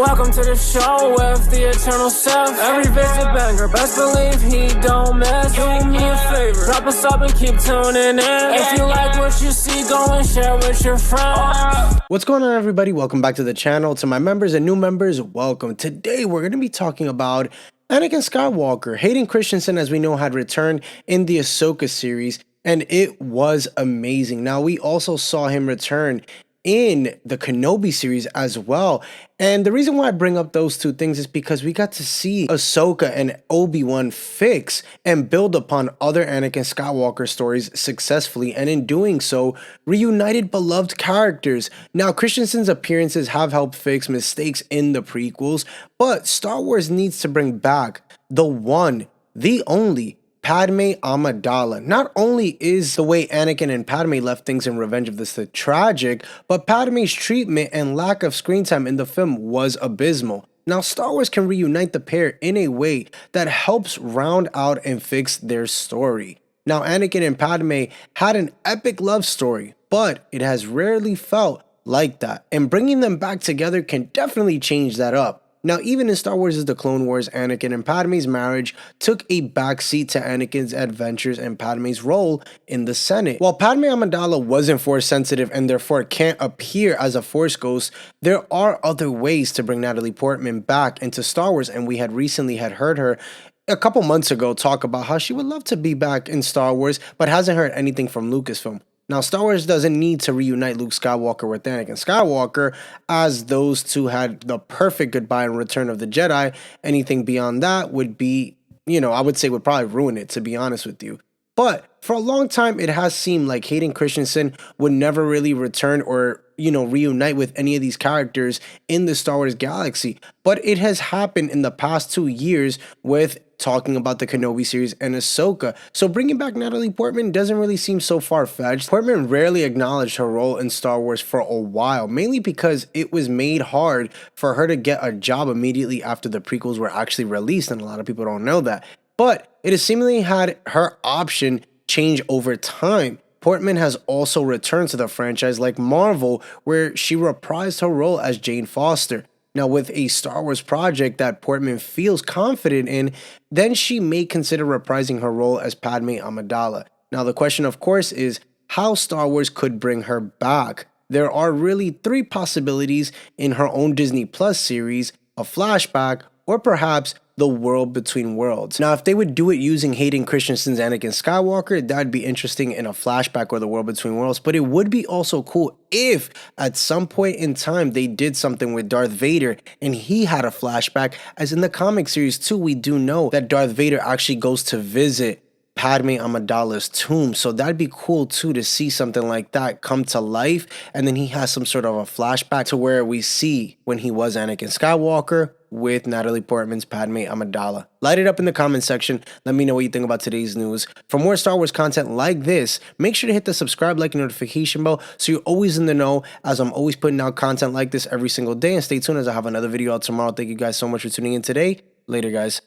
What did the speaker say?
Welcome to the show with the eternal self. Every visit banger, best believe he don't miss. Do me a favor, drop a sub and keep tuning in. If you like what you see, go and share with your friends. What's going on, everybody? Welcome back to the channel. To my members and new members, welcome. Today we're going to be talking about Anakin Skywalker. Hayden Christensen, as we know, had returned in the Ahsoka series, and it was amazing. Now, we also saw him return in the Kenobi series as well. And the reason why I bring up those two things is because we got to see Ahsoka and Obi-Wan fix and build upon other Anakin Skywalker stories successfully, and in doing so, reunited beloved characters. Now, Christensen's appearances have helped fix mistakes in the prequels, but Star Wars needs to bring back the one, the only Padme Amidala. Not only is the way Anakin and Padme left things in Revenge of the Sith tragic, but Padme's treatment and lack of screen time in the film was abysmal. Now, Star Wars can reunite the pair in a way that helps round out and fix their story. Now, Anakin and Padme had an epic love story, but it has rarely felt like that, and bringing them back together can definitely change that up. Now, even in Star Wars' The Clone Wars, Anakin and Padme's marriage took a backseat to Anakin's adventures and Padme's role in the Senate. While Padme Amidala wasn't Force sensitive and therefore can't appear as a Force ghost, there are other ways to bring Natalie Portman back into Star Wars, and we had recently heard her a couple months ago talk about how she would love to be back in Star Wars, but hasn't heard anything from Lucasfilm. Now, Star Wars doesn't need to reunite Luke Skywalker with Anakin Skywalker, as those two had the perfect goodbye in Return of the Jedi. Anything beyond that would be, I would say would probably ruin it, to be honest with you. But for a long time, it has seemed like Hayden Christensen would never really return or, reunite with any of these characters in the Star Wars galaxy. But it has happened in the past 2 years with talking about the Kenobi series and Ahsoka. So bringing back Natalie Portman doesn't really seem so far-fetched. Portman rarely acknowledged her role in Star Wars for a while, mainly because it was made hard for her to get a job immediately after the prequels were actually released, and a lot of people don't know that. But it has seemingly had her option change over time. Portman has also returned to the franchise like Marvel, where she reprised her role as Jane Foster. Now, with a Star Wars project that Portman feels confident in, then she may consider reprising her role as Padme Amidala. Now, the question, of course, is how Star Wars could bring her back. There are really 3 possibilities in her own Disney Plus series: a flashback, or perhaps the World Between Worlds. Now, if they would do it using Hayden Christensen's Anakin Skywalker, that'd be interesting in a flashback or the World Between Worlds, but it would be also cool if at some point in time they did something with Darth Vader and he had a flashback, as in the comic series too, we do know that Darth Vader actually goes to visit Padme Amidala's tomb. So that'd be cool too, to see something like that come to life, and then he has some sort of a flashback to where we see when he was Anakin Skywalker with Natalie Portman's Padme Amidala. Light it up in the comment section. Let me know what you think about today's news. For more Star Wars content like this, make sure to hit the subscribe, like, and notification bell so you're always in the know, as I'm always putting out content like this every single day. And stay tuned as I have another video out tomorrow. Thank you guys so much for tuning in today. Later, guys.